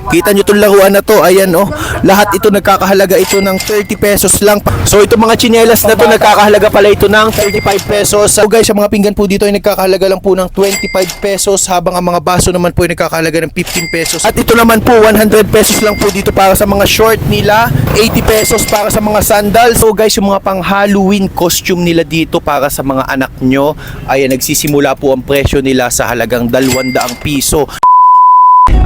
Kita nyo itong laruan na to. Ayan oh. Lahat ito nagkakahalaga ito ng 30 pesos lang. So ito mga tsinelas na to nagkakahalaga pala ito ng 35 pesos. So guys, ang mga pinggan po dito ay nagkakahalaga lang po ng 25 pesos, habang ang mga baso naman po ay nagkakahalaga ng 15 pesos. At ito naman po 100 pesos lang po dito para sa mga short nila, 80 pesos para sa mga sandals. So guys, yung mga pang Halloween costume nila dito para sa mga anak nyo ay nagsisimula po ang presyo nila sa halagang 200 piso.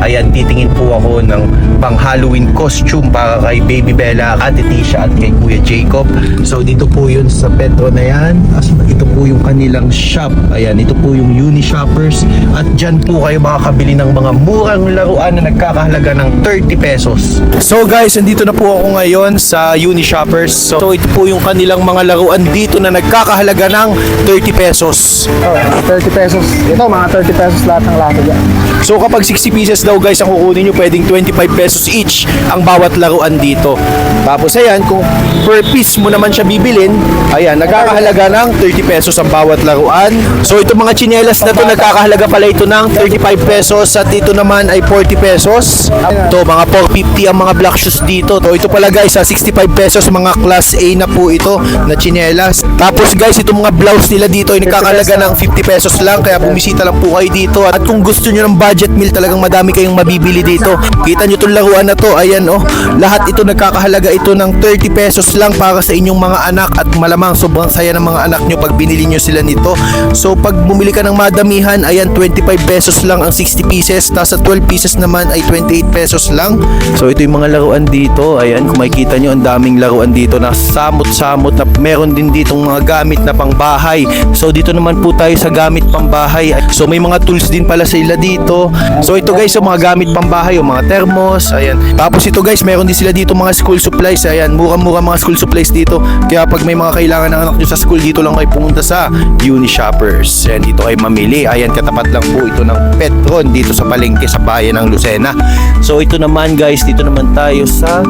Ayan, titingin po ako ng pang Halloween costume para kay Baby Bella, Ate Tisha at kay Kuya Jacob. So dito po yun sa Petro na yan. Ito po yung kanilang shop. Ayan, ito po yung Uni Shoppers. At dyan po kayo makakabili ng mga murang laruan na nagkakahalaga ng 30 pesos. So guys, nandito na po ako ngayon sa Uni Shoppers. So ito po yung kanilang mga laruan dito na nagkakahalaga ng 30 pesos. Oh, 30 pesos. Ito, mga 30 pesos lahat ng lato dyan. So kapag 60 pieces daw guys ang kukunin nyo, pwedeng 25 pesos each ang bawat laruan dito. Tapos ayan, kung per piece mo naman siya bibilin, ayan, nagkakahalaga ng 30 pesos ang bawat laruan. So ito mga tsinelas na to, nagkakahalaga pala ito ng 35 pesos at ito naman ay 40 pesos. Ito, mga 450 ang mga black shoes dito. So ito pala guys, 65 pesos, mga class A na po ito na tsinelas. Tapos guys, itong mga blouse nila dito ay nagkakahalaga ng 50 pesos lang, kaya bumisita lang po kayo dito. At kung gusto nyo ng budget meal, talagang madami kayong mabibili dito. Kita nyo itong laruan na to, ayan oh. Lahat ito nagkakahalaga ito ng 30 pesos lang para sa inyong mga anak, at malamang sobrang saya ng mga anak nyo pag binili nyo sila nito. So pag bumili ka ng madamihan, ayan, 25 pesos lang ang 60 pieces, tapos sa 12 pieces naman ay 28 pesos lang. So ito yung mga laruan dito, ayan, kung makikita nyo, ang daming laruan dito na samot-samot, na meron din ditong mga gamit na pangbahay. So dito naman po tayo sa gamit pangbahay. So may mga tools din pala sila dito. So ito guys, yung mga gamit pambahay, yung mga thermos, ayan. Tapos ito guys, meron din sila dito mga school supplies, ayan, murang-mura mga school supplies dito. Kaya pag may mga kailangan ng anak nyo sa school, dito lang kayo pumunta sa Uni Shoppers. Ayan, dito kayo mamili. Ayan, katapat lang po ito ng Petron dito sa palengke sa bayan ng Lucena. So ito naman guys, dito naman tayo sa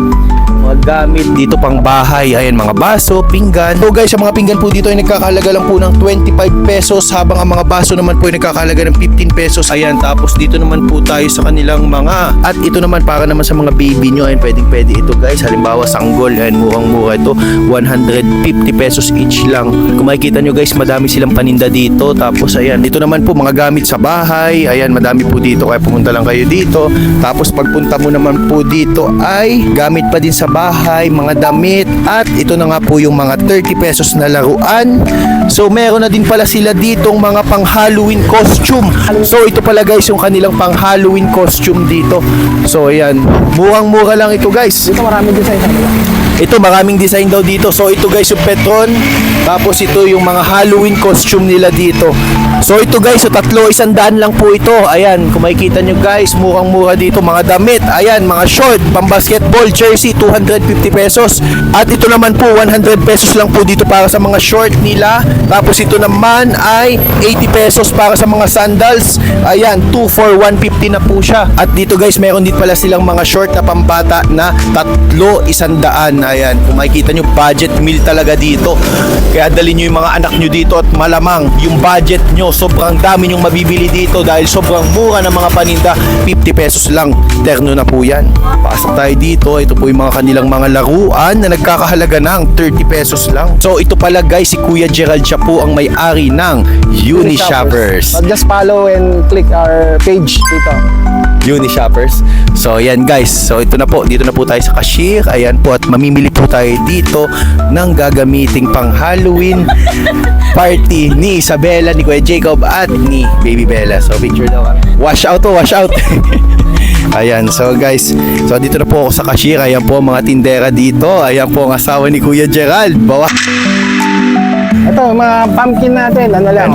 mga gamit dito pang bahay. Ayan, mga baso, pinggan. So guys, ang mga pinggan po dito ay nagkakahalaga lang po ng 25 pesos, habang ang mga baso naman po ay nagkakahalaga ng 15 pesos. Ayan, tapos dito naman po tayo sa kanilang mga, at ito naman para naman sa mga baby nyo. Ayan, pwede ito guys. Halimbawa, sanggol. Ayan, murang-mura ito. 150 pesos each lang. Kung makikita nyo guys, madami silang paninda dito. Tapos ayan, dito naman po mga gamit sa bahay. Ayan, madami po dito, kaya pumunta lang kayo dito. Tapos pagpunta mo naman po dito ay gamit pa din sa bahay, mga damit. At ito na nga po yung mga 30 pesos na laruan. So meron na din pala sila ditong mga pang Halloween costume. So ito pala guys yung kanilang pang Halloween costume dito. So ayan, murang-mura lang ito guys. Dito maraming design sa kanila. Ito, maraming design daw dito. So ito guys yung Petron. Tapos ito yung mga Halloween costume nila dito. So ito guys, so tatlo, 100 lang po ito. Ayan, kung makikita nyo guys, murang-mura dito. Mga damit, ayan, mga short, pang basketball, jersey, 250 pesos. At ito naman po, 100 pesos lang po dito para sa mga short nila. Tapos ito naman ay 80 pesos para sa mga sandals. Ayan, 2 for 150 na po siya. At dito guys, meron din pala silang mga short na pambata na tatlo, 100. Ayan, kung makikita nyo, budget meal talaga dito. Kaya dali nyo yung mga anak nyo dito, at malamang yung budget nyo, sobrang dami nyong mabibili dito dahil sobrang mura ng mga paninda. 50 pesos lang, terno na po yan. Pasok tayo dito. Ito po yung mga kanilang mga laruan na nagkakahalaga ng 30 pesos lang. So ito pala guys, si Kuya Gerald, siya po ang may-ari ng Uni Shoppers. Just follow and click our page dito. Uni Shoppers. So yan guys, so ito na po, dito na po tayo sa cashier. Ayan po, at mamimili po tayo dito ng gagamiting pang Halloween party ni Isabella, ni Kuya Jacob at ni Baby Bella. So picture daw kami. Wash out to, wash out. Ayan, so guys, so dito na po ako sa cashier. Ayan po mga tindera dito. Ayan po ang asawa ni Kuya Gerald. Bawa. Ito, mga pumpkin natin, ano lang,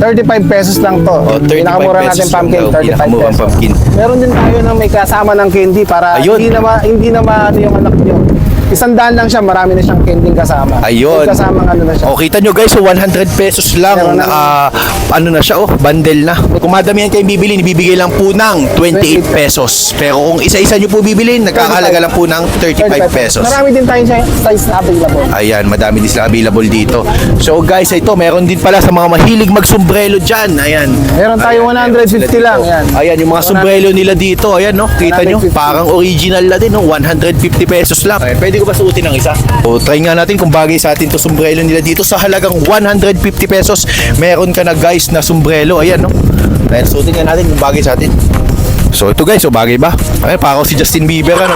35 pesos lang to. Oh, 35 Pinakamura natin pesos pumpkin, lang daw, 35 pinakamurang pesos. pumpkin. Meron din tayo na may kasama ng candy para Ayun. hindi na ano yung anak nyo. 100 lang siya, marami na siyang kending kasama. Ayun. May kasamang ano na siya. O, kita nyo guys, so 100 pesos lang, Meron na- ano na siya, bundle na. Kung madamihan kayong bibili, ibibigay lang po ng 28 pesos. Pero kung isa-isa nyo po bibili, nagkakahalaga lang po ng 35 pesos. Marami din tayong size na available. Ayan, madami din sila available dito. So guys, ito, meron din pala sa mga mahilig magsombrelo dyan. Ayan. Meron tayo Ayan, 150 lang. dito. Yan. Ayan, yung mga sombrero nila dito. Ayan, no? Kita nyo, 150. parang original na din, no? 150 pesos lang. Ayan, pwede ko ba suotin ng isa? O, try nga natin kung bagay sa atin to sombrero nila dito. Sa halagang 150 pesos, meron ka na guys na sombrero. Ayan, no? Ayan, suotin nga natin kung bagay sa atin. So ito guys, so bagay ba? Ay, parang si Justin Bieber ano.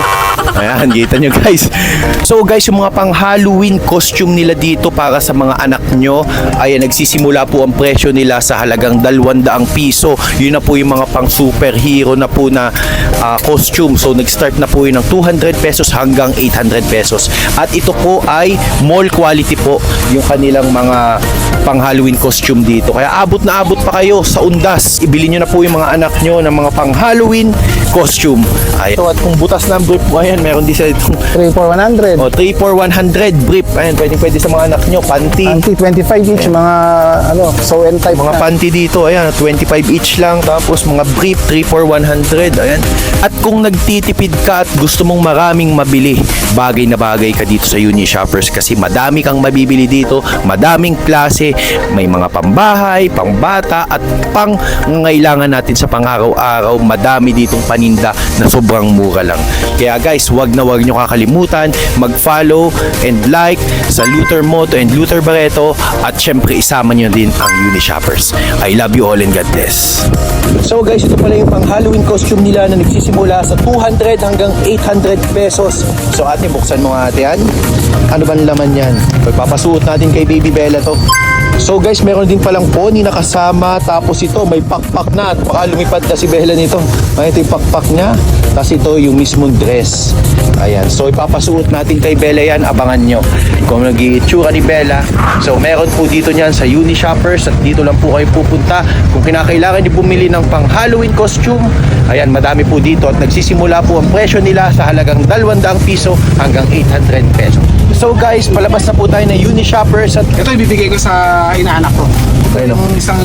Ayan, kita nyo guys. So guys, yung mga pang Halloween costume nila dito para sa mga anak nyo, ayan, nagsisimula po ang presyo nila sa halagang 200 piso. Yun na po yung mga pang superhero na po na costume. So nag-start na po yun ng 200 pesos hanggang 800 pesos. At ito po ay mall quality po yung kanilang mga pang Halloween costume dito. Kaya abot na abot pa kayo sa Undas. Ibili nyo na po yung mga anak nyo ng mga pang Halloween costume. Ayan. So, at kung butas na ang brief mo, ayan, meron din sila itong 3 for 100. 3 for 100 brief. Ayan, pwede sa mga anak nyo. Panty. Anti 25 each, mga ano, sew and type Mga na. panty dito, ayan, 25 each lang. Tapos mga brief, 3 for 100. Ayan. At kung nagtitipid ka at gusto mong maraming mabili, bagay na bagay ka dito sa Uni Shoppers kasi madami kang mabibili dito, madaming klase, may mga pambahay, pangbata at pang ngailangan natin sa pang-araw-araw. Madami ditong paninda na sobrang mura lang. Kaya guys, wag nyo kakalimutan mag-follow and like sa Luther Moto and Luther Barreto at syempre isama nyo din ang Uni Shoppers. I love you all and God bless. So guys, ito pala yung pang Halloween costume nila na nagsisimula sa 200 hanggang 800 pesos. So ate, buksan mo nga ate yan. Ano ba laman yan? Papasuot natin kay Baby Bella to. So guys, meron din palang pony na kasama. Tapos ito, may pakpak na. At baka lumipad na si Bella nito. Ito yung pakpak niya. Tapos ito yung mismong dress. Ayan. So ipapasuot natin kay Bella yan. Abangan nyo kung nag-iitsura ni Bella. So meron po dito niyan sa Uni Shoppers. At dito lang po kayo pupunta. Kung kinakailangan niyo bumili ng pang Halloween costume, ayan, madami po dito. At nagsisimula po ang presyo nila sa halagang 200 piso hanggang 800 pesos. So guys, palabas na po tayo na Uni Shoppers. At Ito ibibigay ko sa inaanak ko. Ayun, Yung isang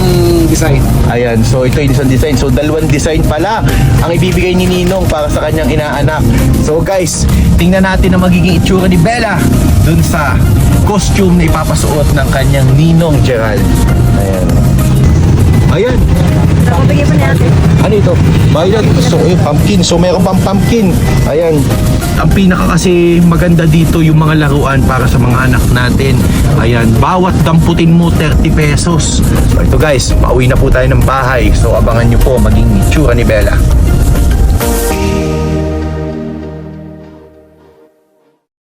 design. ayan, so ito yung isang design. So dalawang design pala ang ibibigay ni Ninong para sa kanyang inaanak. So guys, tingnan natin ang magiging itsura ni Bella dun sa costume na ipapasuot ng kanyang Ninong Gerald. Ayan. Ayan. Ano ito? Violet. So, pumpkin. So, meron pang pumpkin. Ayan. Ang pinaka kasi maganda dito yung mga laruan para sa mga anak natin. Ayan. Bawat damputin mo, 30 pesos. So, ito guys, pauwi na po tayo ng bahay. So, abangan nyo po maging itsura ni Bella.